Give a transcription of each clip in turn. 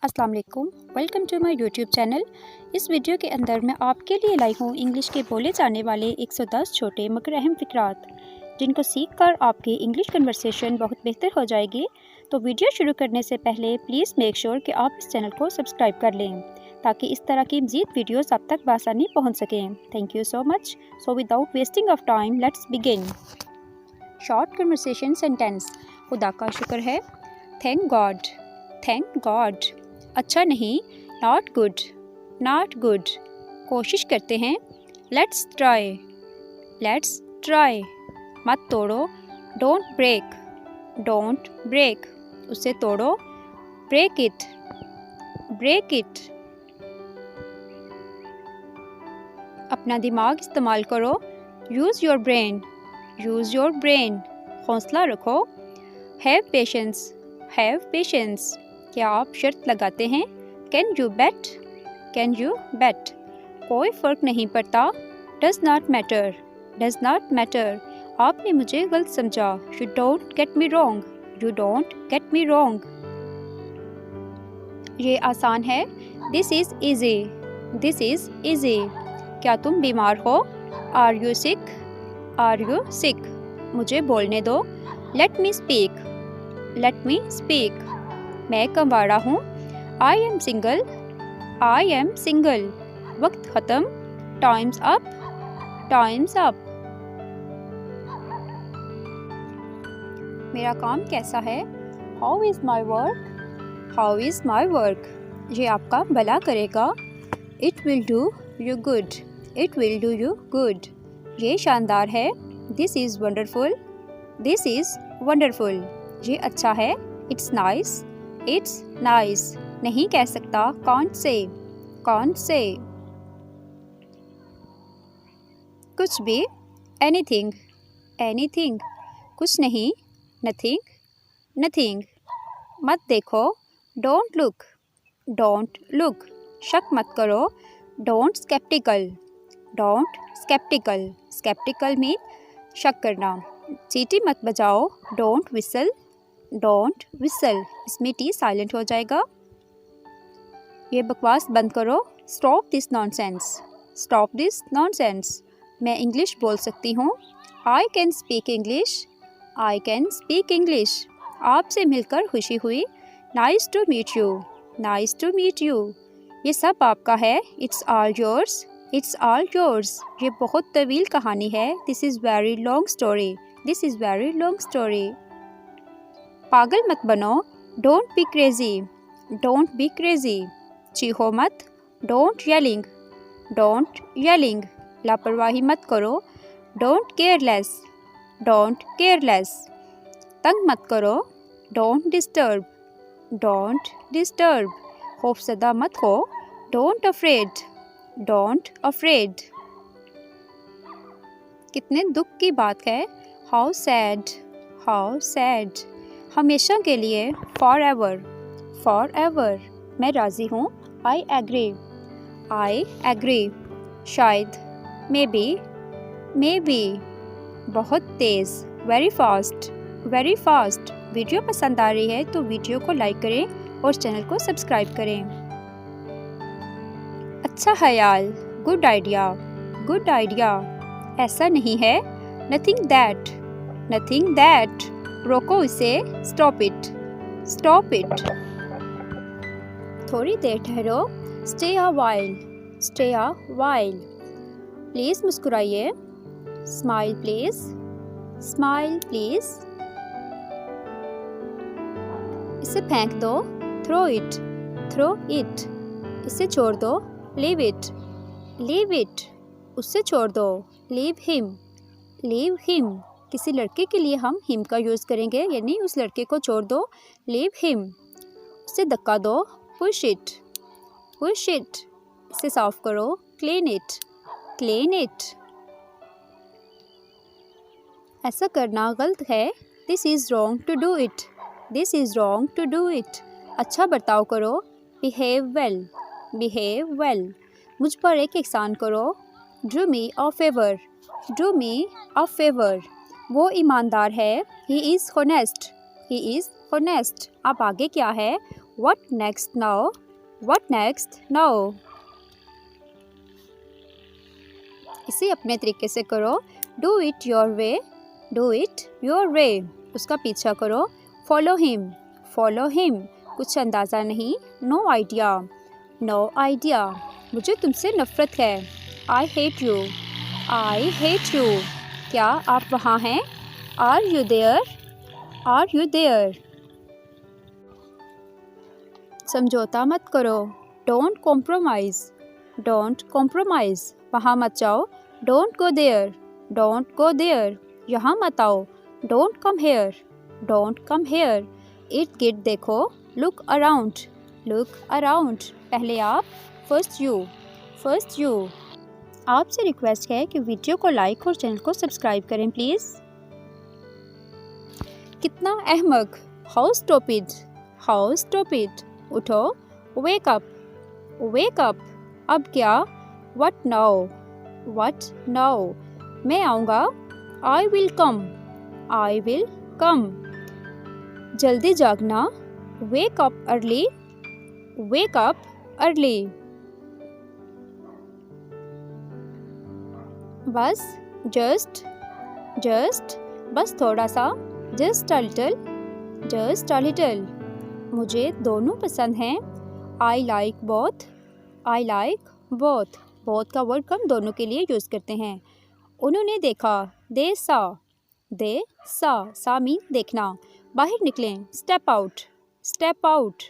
अस्सलाम वालेकुम, welcome to my YouTube channel. इस वीडियो के अंदर मैं आपके लिए लाई हूँ इंग्लिश के बोले जाने वाले 110 छोटे मगर अहम फ़िक्रात, जिनको सीख कर आपकी इंग्लिश कन्वर्सेशन बहुत बेहतर हो जाएगी। तो वीडियो शुरू करने से पहले प्लीज़ मेक श्योर कि आप इस चैनल को सब्सक्राइब कर लें ताकि इस तरह की मज़ीद वीडियोज़ आप तक बआसानी पहुँच सकें। Thank you so much. So without wasting of time let's begin. Short conversation sentence. खुदा का शुक्र है। Thank God, thank God. अच्छा नहीं, नॉट गुड, नॉट गुड। कोशिश करते हैं, लेट्स ट्राई, लेट्स ट्राई। मत तोड़ो, डोंट ब्रेक, डोंट ब्रेक। उसे तोड़ो, ब्रेक इट, ब्रेक इट। अपना दिमाग इस्तेमाल करो, use your brain, use your brain. हौसला रखो, हैव पेशेंस, हैव पेशेंस। क्या आप शर्त लगाते हैं? Can you bet, can you bet. कोई फ़र्क नहीं पड़ता, does not matter, does not matter. आपने मुझे गलत समझा, you don't get me wrong, you don't get me wrong. ये आसान है, this is easy, this is easy. क्या तुम बीमार हो? Are you sick, are you sick. मुझे बोलने दो, let me speak, let me speak. मैं कमवाड़ा हूँ, I am single, I am single. वक्त ख़त्म, टाइम्स अप, टाइम्स अप। मेरा काम कैसा है? How is my work, how is my work. ये आपका भला करेगा, it will do you good, it will do you good. ये शानदार है, this is wonderful, this is wonderful. ये अच्छा है, इट्स नाइस, इट्स नाइस। नहीं कह सकता, कांट से, कांट से। कुछ भी, एनीथिंग, एनीथिंग। कुछ नहीं, नथिंग, नथिंग। मत देखो, डोंट लुक, डोंट लुक। शक मत करो, don't sceptical, don't sceptical. Sceptical mean शक करना। सीटी मत बजाओ, डोंट विसल, डोंट विसल। इसमें टी साइलेंट हो जाएगा। ये बकवास बंद करो, stop this nonsense, stop this nonsense. मैं इंग्लिश बोल सकती हूँ, I can speak English, I can speak English. आपसे मिलकर खुशी हुई, nice to meet you, nice to meet you. ये सब आपका है, it's all yours, it's all yours. ये बहुत तवील कहानी है, this is very long story, this is very long story. पागल मत बनो, don't be crazy, don't be crazy. चीखो मत, डोंट येलिंग, डोंट येलिंग। लापरवाही मत करो, डोंट केयरलेस, डोंट केयरलेस। तंग मत करो, डोंट डिस्टर्ब, डोंट डिस्टर्ब। खौफजदा मत हो, डोंट अफ्रेड, डोंट अफ्रेड। कितने दुख की बात है, हाउ सैड, हाउ सैड। हमेशा के लिए, फॉर एवर, फॉर एवर। मैं राज़ी हूँ, आई एग्री, आई एग्री। शायद, मे बी, मे बी। बहुत तेज़, very fast, very fast. Video पसंद आ रही है तो वीडियो को लाइक करें और चैनल को सब्सक्राइब करें। अच्छा ख्याल, गुड आइडिया, गुड आइडिया। ऐसा नहीं है, नथिंग दैट, नथिंग दैट। रोको इसे, स्टॉप इट, स्टॉप इट। थोड़ी देर ठहरो, stay a while, stay a while. Please मुस्कुराइए, स्माइल प्लीज़, स्माइल प्लीज़। इसे फेंक दो, थ्रो इट, थ्रो इट। इसे छोड़ दो, लीव इट, लीव इट। उससे छोड़ दो, लीव हिम, लीव हिम। किसी लड़के के लिए हम हिम का यूज़ करेंगे, यानी उस लड़के को छोड़ दो, लीव हिम। उसे धक्का दो, पुश इट, पुश इट। इसे साफ करो, क्लीन इट, क्लीन इट। ऐसा करना गलत है, this is wrong to do it, this is wrong to do it. अच्छा बर्ताव करो, बिहेव वेल, बिहेव वेल। मुझ पर एक एहसान करो, do me a favour, do me a favour. वो ईमानदार है, he is honest, he is honest. अब आगे क्या है, What next now? What next now? इसे अपने तरीके से करो. Do it your way. Do it your way. उसका पीछा करो. Follow him. Follow him. कुछ अंदाज़ा नहीं. No idea. No idea. मुझे तुमसे नफ़रत है. I hate you. I hate you. क्या आप वहाँ हैं? Are you there? Are you there? समझौता मत करो. Don't compromise. Don't compromise. वहाँ मत जाओ. Don't go there. Don't go there. यहाँ मत आओ. Don't come here. Don't come here. इर्द गिर्द देखो. Look around. Look around. पहले आप. First you. First you. आपसे रिक्वेस्ट है कि वीडियो को लाइक और चैनल को सब्सक्राइब करें प्लीज़. कितना अहमक. How stupid. How stupid. उठो. Wake up. Wake up. अब क्या? What now? What now? मैं आऊँगा. I will come. I will come. जल्दी जागना. Wake up early. Wake up early. बस. Just. Just. बस थोड़ा सा. Just a little. Just a little. मुझे दोनों पसंद हैं. I like both. I like both. both का वर्ड हम दोनों के लिए यूज़ करते हैं. उन्होंने देखा. They saw. They saw. saw mean देखना. बाहर निकलें. Step out. Step out.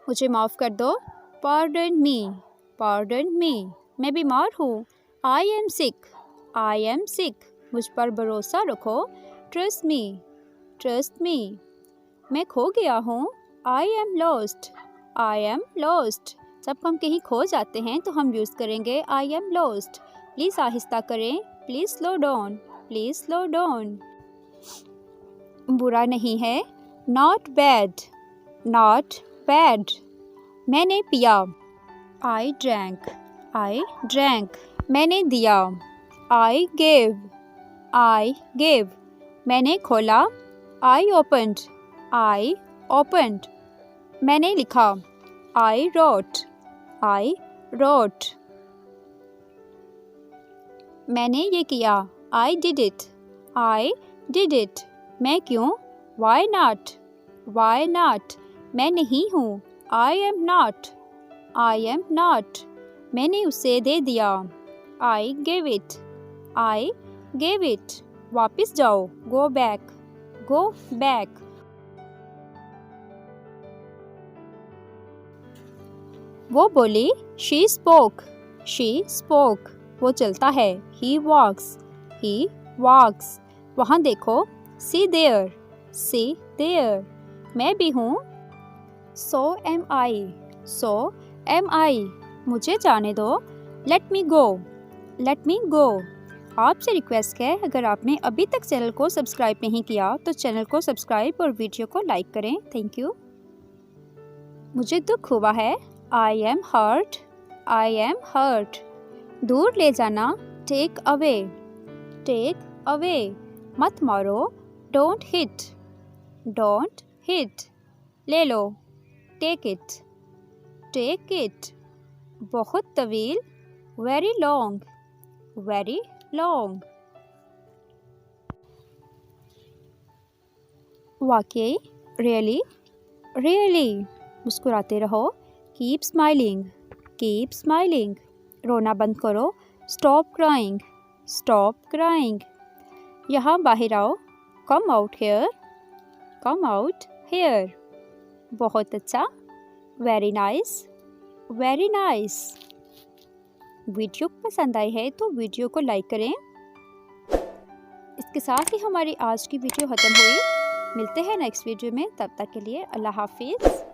मुझे माफ़ कर दो. Pardon me. Pardon me. मैं बीमार हूँ. I am sick. I am sick. मुझ पर भरोसा रखो. Trust me. Trust me. मैं खो गया हूँ. I am lost. I am lost. जब हम कहीं खो जाते हैं तो हम यूज़ करेंगे I am lost. प्लीज़ आहिस्ता करें. Please slow down. Please slow down. बुरा नहीं है. Not bad. Not bad. मैंने पिया. I drank. I drank. मैंने दिया. I gave. I gave. मैंने खोला. I opened. I opened. मैंने लिखा. I wrote. I wrote. मैंने ये किया. I did it. I did it. मैं क्यों? Why not? Why not? मैं नहीं हूँ. I am not. I am not. मैंने उसे दे दिया. I gave it. I gave it. वापस जाओ. Go back. Go back. वो बोली. She spoke. She spoke. वो चलता है. He walks. He walks. वहाँ देखो. See there. See there. मैं भी हूँ. So am I. So am I. मुझे जाने दो. Let me go. Let me go. आपसे रिक्वेस्ट है, अगर आपने अभी तक चैनल को सब्सक्राइब नहीं किया तो चैनल को सब्सक्राइब और वीडियो को लाइक करें. Thank you. मुझे दुख हुआ है. I am hurt. I am hurt. दूर ले जाना. Take away. Take away. मत मारो. Don't hit. Don't hit. ले लो. Take it. Take it. बहुत तवील. Very long. Very long. वाकई. Really. Really. मुस्कुराते रहो. Keep smiling. Keep smiling. रोना बंद करो. Stop crying. Stop crying. यहाँ बाहर आओ. Come out here. Come out here. बहुत अच्छा. Very nice. Very nice. Video पसंद आई है तो वीडियो को लाइक करें. इसके साथ ही हमारी आज की वीडियो ख़त्म हुई. मिलते हैं नेक्स्ट वीडियो में. तब तक के लिए अल्लाह हाफिज़.